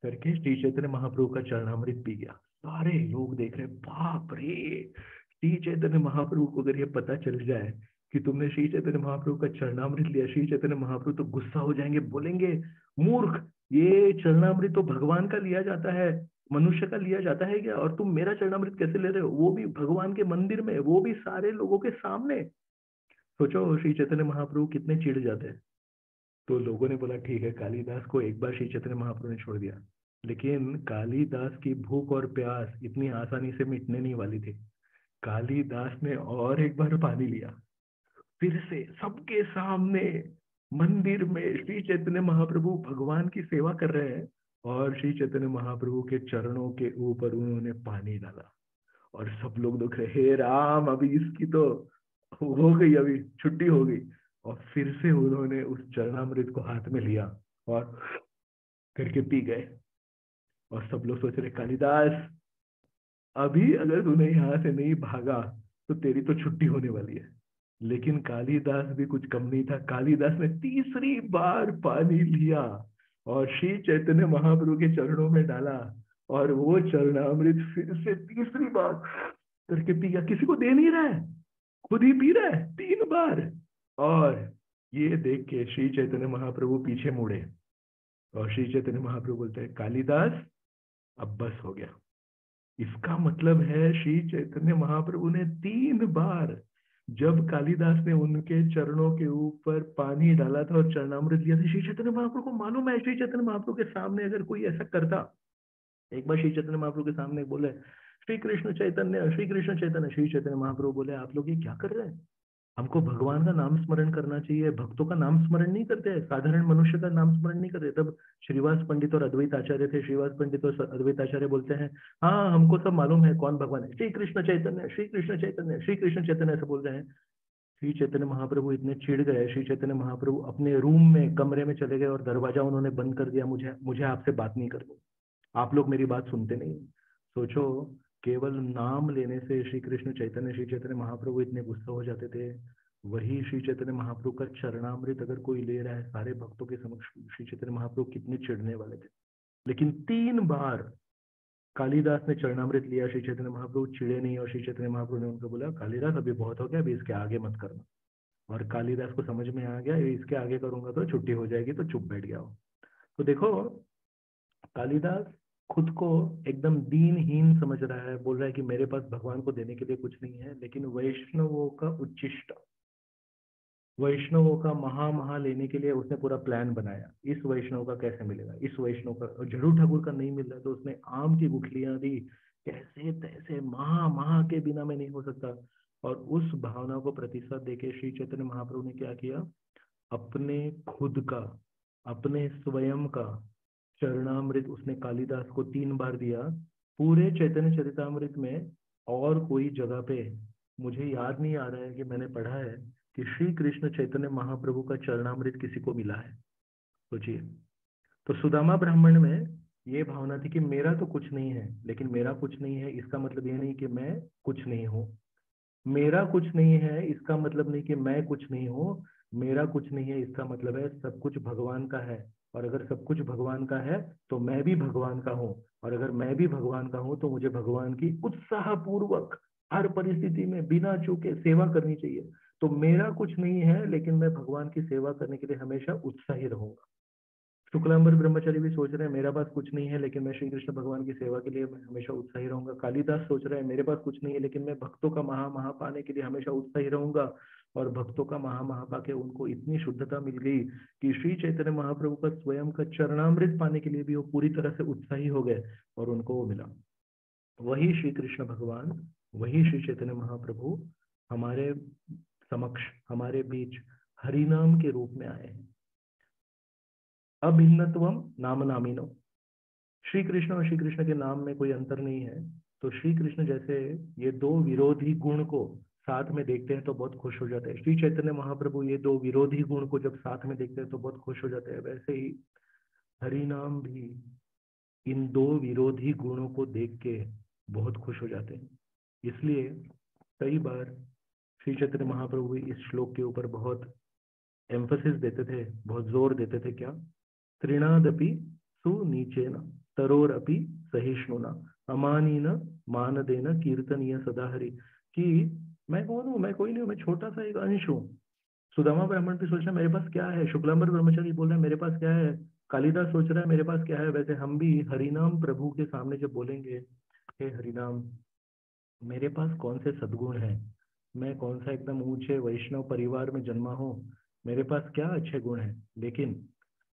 करके श्री चैतन्य महाप्रभु का चरणामृत पी गया। सारे लोग देख रहे, बाप रे, श्री चैतन्य महाप्रभु को अगर ये पता चल जाए कि तुमने श्री चैतन्य महाप्रभु का चरणामृत लिया, श्री चैतन्य महाप्रभु तो गुस्सा हो जाएंगे, बोलेंगे मूर्ख, ये चरणामृत तो भगवान का लिया जाता है, मनुष्य का लिया जाता है क्या? और तुम मेरा चरणामृत कैसे ले रहे हो, वो भी भगवान के मंदिर में, वो भी सारे लोगों के सामने। सोचो श्री चैतन्य महाप्रभु कितने चिढ़ जाते हैं। तो लोगों ने बोला ठीक है, कालिदास को एक बार श्री चैतन्य महाप्रभु ने छोड़ दिया, लेकिन कालिदास की भूख और प्यास इतनी आसानी से मिटने नहीं वाली थी। कालिदास ने और एक बार पानी लिया, फिर से सबके सामने मंदिर में श्री चैतन्य महाप्रभु भगवान की सेवा कर रहे हैं और श्री चैतन्य महाप्रभु के चरणों के ऊपर उन्होंने पानी डाला। और सब लोग देख रहे, हे राम, अभी इसकी तो हो गई, अभी छुट्टी हो गई। और फिर से उन्होंने उस चरणामृत को हाथ में लिया और करके पी गए। और सब लोग सोच रहे, कालिदास अभी अगर तूने यहाँ से नहीं भागा तो तेरी तो छुट्टी होने वाली है। लेकिन कालिदास भी कुछ कम नहीं था, कालिदास ने तीसरी बार पानी लिया और श्री चैतन्य महाप्रभु के चरणों में डाला। और वो चरणामृत फिर से तीसरी बार करके पी गया, किसी को दे नहीं रहा है, खुद ही पी रहा है 3 बार। और ये देख के श्री चैतन्य महाप्रभु पीछे मुड़े और श्री चैतन्य महाप्रभु बोलते हैं, कालिदास अब बस हो गया। इसका मतलब है श्री चैतन्य महाप्रभु ने 3 बार, जब कालिदास ने उनके चरणों के ऊपर पानी डाला था और चरणामृत दिया था, श्री चैतन्य महाप्रभु को मालूम है श्री चैतन्य महाप्रभु के सामने अगर कोई ऐसा करता। एक बार श्री चैतन्य महाप्रभु के सामने बोले, श्री कृष्ण चैतन्य, श्री कृष्ण चैतन्य। श्री चैतन्य महाप्रभु बोले, आप लोग ये क्या कर रहे हैं? हमको भगवान का नाम स्मरण करना चाहिए, भक्तों का नाम स्मरण नहीं करते हैं, साधारण मनुष्य का नाम स्मरण नहीं करते। तब श्रीवास पंडित और अद्वैत आचार्य थे। श्रीवास पंडित और अद्वैत आचार्य बोलते हैं, हाँ हमको सब मालूम है कौन भगवान है, श्री कृष्ण चैतन्य, श्री कृष्ण चैतन्य, श्री कृष्ण चैतन्य, ऐसा बोल रहे हैं। श्री चैतन्य महाप्रभु इतने चिढ़ गए, श्री चैतन्य महाप्रभु अपने रूम में, कमरे में चले गए और दरवाजा उन्होंने बंद कर दिया। मुझे मुझे आपसे बात नहीं करनी, आप लोग मेरी बात सुनते नहीं। सोचो, केवल नाम लेने से श्री कृष्ण चैतन्य, श्री चैतन्य महाप्रभु इतने गुस्सा हो जाते थे। वही श्री चैतन्य महाप्रभु का चरणामृत अगर कोई ले रहा है सारे भक्तों के समक्ष, श्री चैतन्य महाप्रभु कितने चिढ़ने वाले थे। लेकिन 3 बार कालिदास ने चरणामृत लिया, श्री चैतन्य महाप्रभु चिढ़े नहीं और श्री चैतन्य महाप्रभु ने उनको बोला, कालिदास अभी बहुत हो गया, अभी इसके आगे मत करना। और कालिदास को समझ में आ गया, इसके आगे करूंगा तो छुट्टी हो जाएगी, तो चुप बैठ गया हो। तो देखो, कालिदास खुद को एकदम दीनहीन समझ रहा है, बोल रहा है कि मेरे पास भगवान को देने के लिए कुछ नहीं है। लेकिन वैष्णवों का उच्चिष्ट, वैष्णवों का महा लेने के लिए उसने पूरा प्लान बनाया। इस वैष्णव का कैसे मिलेगा, इस वैष्णव का, जरूर ठाकुर का नहीं मिल रहा है तो उसने आम की गुठलियां दी, कैसे तैसे महा के बिना में नहीं हो सकता। और उस भावना को प्रतिशत देके श्री चैतन्य महाप्रभु ने क्या किया, अपने खुद का, अपने स्वयं का चरणामृत उसने कालिदास को 3 बार दिया। पूरे चैतन्य चरितामृत में और कोई जगह पे मुझे याद नहीं आ रहा है कि मैंने पढ़ा है कि श्री कृष्ण चैतन्य महाप्रभु का चरणामृत किसी को मिला है। सोचिए, तो सुदामा ब्राह्मण में ये भावना थी कि मेरा तो कुछ नहीं है, लेकिन मेरा कुछ नहीं है इसका मतलब ये नहीं कि मैं कुछ नहीं हूँ। मेरा कुछ नहीं है इसका मतलब नहीं कि मैं कुछ नहीं हूँ। मेरा कुछ नहीं है इसका मतलब है सब कुछ भगवान का है। और अगर सब कुछ भगवान का है तो मैं भी भगवान का हूँ। और अगर मैं भी भगवान का हूँ तो मुझे भगवान की उत्साहपूर्वक हर परिस्थिति में बिना चूके सेवा करनी चाहिए। तो मेरा कुछ नहीं है, लेकिन मैं भगवान की सेवा करने के लिए हमेशा उत्साही रहूंगा। शुक्लांबर ब्रह्मचारी भी सोच रहे हैं, मेरा पास कुछ नहीं है लेकिन मैं श्री कृष्ण भगवान की सेवा के लिए मैं हमेशा उत्साही रहूंगा। कालिदास सोच रहे हैं, मेरे पास कुछ नहीं है लेकिन मैं भक्तों का महा पाने के लिए हमेशा उत्साही रहूंगा। और भक्तों का महा पाके उनको इतनी शुद्धता मिल गई कि श्री चैतन्य महाप्रभु का स्वयं का चरणामृत पाने के लिए भी वो पूरी तरह से उत्साही हो गए और उनको वो मिला। वही श्री कृष्ण भगवान, वही श्री चैतन्य महाप्रभु हमारे समक्ष, हमारे बीच हरिनाम के रूप में आए हैं। अभिन्नत्वम नाम नामिनो, श्री कृष्ण और श्री कृष्ण के नाम में कोई अंतर नहीं है। तो श्री कृष्ण जैसे ये 2 विरोधी गुण को साथ में देखते हैं तो बहुत खुश हो जाते हैं, श्री चैतन्य महाप्रभु ये 2 विरोधी गुण को जब साथ में देखते हैं तो बहुत खुश हो जाते हैं। वैसे ही हरिनाम भी इन 2 विरोधी गुणों को देख के बहुत खुश हो जाते हैं। इसलिए कई बार श्री चैतन्य महाप्रभु इस श्लोक के ऊपर बहुत एम्फसिस देते थे, बहुत जोर देते थे। क्या, त्रिणादपि सुनीचेन तरोरपि सहिष्णुना अमानीन मानदेन कीर्तनीय सदा हरि, कि मैं कौन हूँ, मैं कोई नहीं हूँ, मैं छोटा सा एक अंश हूँ। सुदामा ब्राह्मण भी सोच रहा है मेरे पास क्या है, शुक्लांबर ब्रह्मचारी बोल रहे हैं मेरे पास क्या है, कालिदास सोच रहा है मेरे पास क्या है। वैसे हम भी हरिनाम प्रभु के सामने जब बोलेंगे, हे हरिनाम, मेरे पास कौन से सद्गुण हैं, मैं कौन सा एकदम ऊंचे वैष्णव परिवार में जन्मा हूँ, मेरे पास क्या अच्छे गुण हैं, लेकिन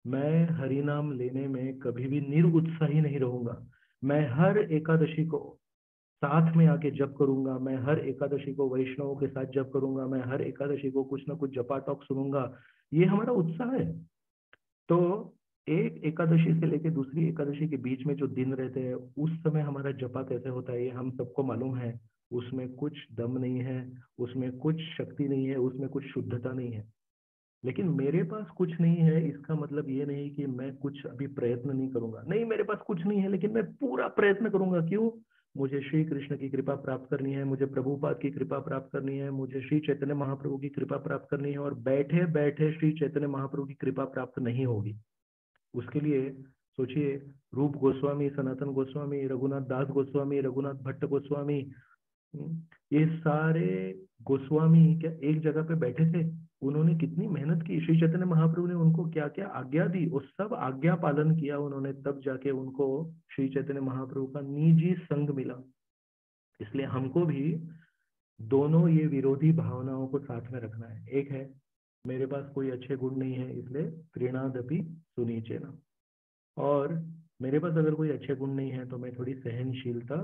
मैं हरिनाम लेने में कभी भी निरुत्साही नहीं रहूंगा। मैं हर एकादशी को साथ में आके जप करूंगा, मैं हर एकादशी को वैष्णवों के साथ जप करूंगा, मैं हर एकादशी को कुछ ना कुछ जपा टॉक सुनूंगा। ये हमारा उत्साह है। तो एक एकादशी से लेकर दूसरी एकादशी के बीच में जो दिन रहते हैं उस समय हमारा जपा कैसे होता है ये हम सबको मालूम है। उसमें कुछ दम नहीं है, उसमें कुछ शक्ति नहीं है, उसमें कुछ शुद्धता नहीं है। लेकिन मेरे पास कुछ नहीं है इसका मतलब ये नहीं कि मैं कुछ अभी प्रयत्न नहीं करूंगा। नहीं, मेरे पास कुछ नहीं है लेकिन मैं पूरा प्रयत्न करूंगा। क्यों? मुझे श्री कृष्ण की कृपा प्राप्त करनी है, मुझे प्रभुपाद की कृपा प्राप्त करनी है, मुझे श्री चैतन्य महाप्रभु की कृपा प्राप्त करनी है। और बैठे बैठे श्री चैतन्य महाप्रभु की कृपा प्राप्त नहीं होगी। उसके लिए सोचिए, रूप गोस्वामी, सनातन गोस्वामी, रघुनाथ दास गोस्वामी, रघुनाथ भट्ट गोस्वामी, ये सारे गोस्वामी क्या एक जगह पे बैठे थे? उन्होंने कितनी मेहनत की, श्री चैतन्य महाप्रभु ने उनको क्या क्या आज्ञा दी, वो सब आज्ञा पालन किया उन्होंने, तब जाके उनको श्री चैतन्य महाप्रभु का निजी संग मिला। इसलिए हमको भी दोनों ये विरोधी भावनाओं को साथ में रखना है। एक है मेरे पास कोई अच्छे गुण नहीं है इसलिए प्रीणादपि सुनीचेना, और मेरे पास अगर कोई अच्छे गुण नहीं है तो मैं थोड़ी सहनशीलता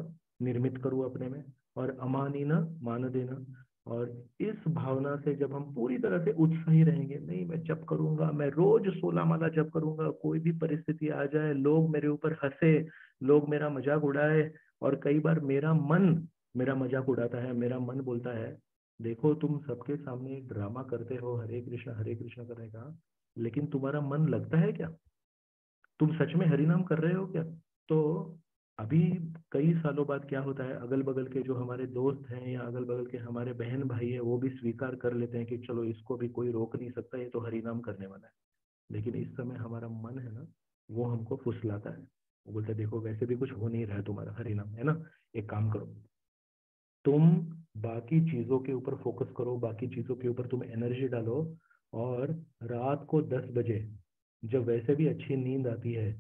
निर्मित करूँ अपने में, और अमानी न मान देना। और इस भावना से जब हम पूरी तरह से उत्साही रहेंगे, नहीं मैं जप करूंगा, मैं रोज 16 माला जप करूंगा, कोई भी परिस्थिति आ जाए, लोग मेरे ऊपर हंसे, लोग मेरा मजाक उड़ाए, और कई बार मेरा मन मेरा मजाक उड़ाता है, मेरा मन बोलता है देखो तुम सबके सामने एक ड्रामा करते हो हरे कृष्ण करने का, लेकिन तुम्हारा मन लगता है क्या? तुम सच में हरि नाम कर रहे हो क्या? तो अभी कई सालों बाद क्या होता है, अगल बगल के जो हमारे दोस्त हैं या अगल बगल के हमारे बहन भाई है, वो भी स्वीकार कर लेते हैं कि चलो इसको भी कोई रोक नहीं सकता, ये तो हरि नाम करने वाला है। लेकिन इस समय हमारा मन है ना, वो हमको फुसलाता है, वो बोलता है देखो वैसे भी कुछ हो नहीं रहा है तुम्हारा हरि नाम, है ना, एक काम करो तुम बाकी चीजों के ऊपर फोकस करो, बाकी चीजों के ऊपर तुम एनर्जी डालो, और रात को 10 बजे जब वैसे भी अच्छी नींद आती है,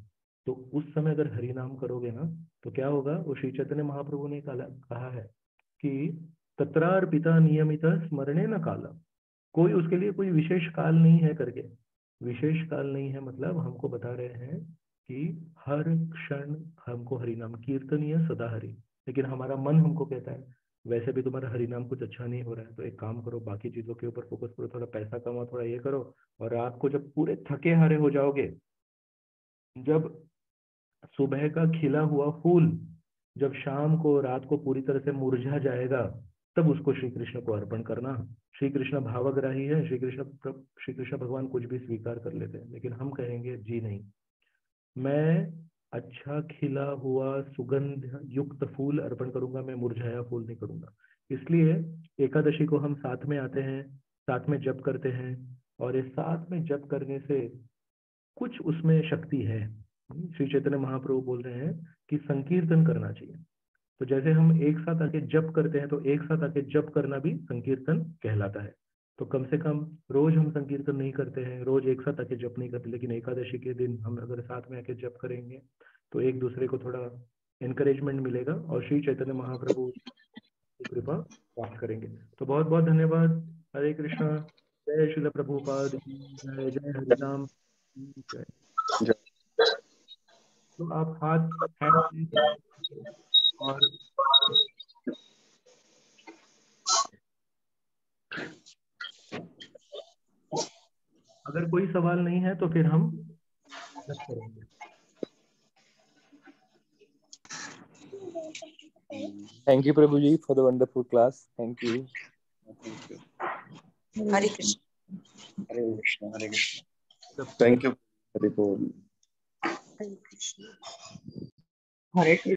तो उस समय अगर हरि नाम करोगे ना, तो क्या होगा, वो श्री चैतन्य महाप्रभु ने कहा है कि तत्रार्पिता नियमित स्मरणे न काला, कोई उसके लिए कोई विशेष काल नहीं है करके। विशेष काल नहीं है मतलब हमको बता रहे हैं कि हर क्षण हमको हरि नाम कीर्तनीय सदा हरि। लेकिन हमारा मन हमको कहता है वैसे भी तुम्हारा हरि नाम कुछ अच्छा नहीं हो रहा है, तो एक काम करो बाकी चीजों के ऊपर फोकस करो, थोड़ा पैसा कमाओ, थोड़ा ये करो, और रात को जब पूरे थके हारे हो जाओगे, जब सुबह का खिला हुआ फूल जब शाम को रात को पूरी तरह से मुरझा जाएगा, तब उसको श्री कृष्ण को अर्पण करना। श्री कृष्ण भावग्राही है, श्री कृष्ण भगवान कुछ भी स्वीकार कर लेते हैं, लेकिन हम कहेंगे जी नहीं, मैं अच्छा खिला हुआ सुगंध युक्त फूल अर्पण करूंगा, मैं मुरझाया फूल नहीं करूंगा। इसलिए एकादशी को हम साथ में आते हैं, साथ में जप करते हैं, और इस साथ में जप करने से कुछ उसमें शक्ति है। श्री चैतन्य महाप्रभु बोल रहे हैं कि संकीर्तन करना चाहिए। तो जैसे हम एक साथ आके जप करते हैं, तो एक साथ आके जप करना भी संकीर्तन कहलाता है। तो कम से कम रोज हम संकीर्तन नहीं करते हैं, रोज एक साथ आके जप नहीं करते, लेकिन एकादशी के दिन हम अगर साथ में आके जप करेंगे तो एक दूसरे को थोड़ा एनकरेजमेंट मिलेगा, और श्री चैतन्य महाप्रभु की कृपा प्राप्त करेंगे। तो बहुत बहुत धन्यवाद। हरे कृष्णा। जय श्रील प्रभुपाद की जय, जय हरिनाम की जय। तो आप हाथ और अगर कोई सवाल नहीं है तो फिर हम रख करेंगे। Thank you, Prabhuji, for the wonderful class. Thank you. Hare Krishna. Hare Krishna, Hare Krishna. Thank you. Hare Krishna. Hare Krishna.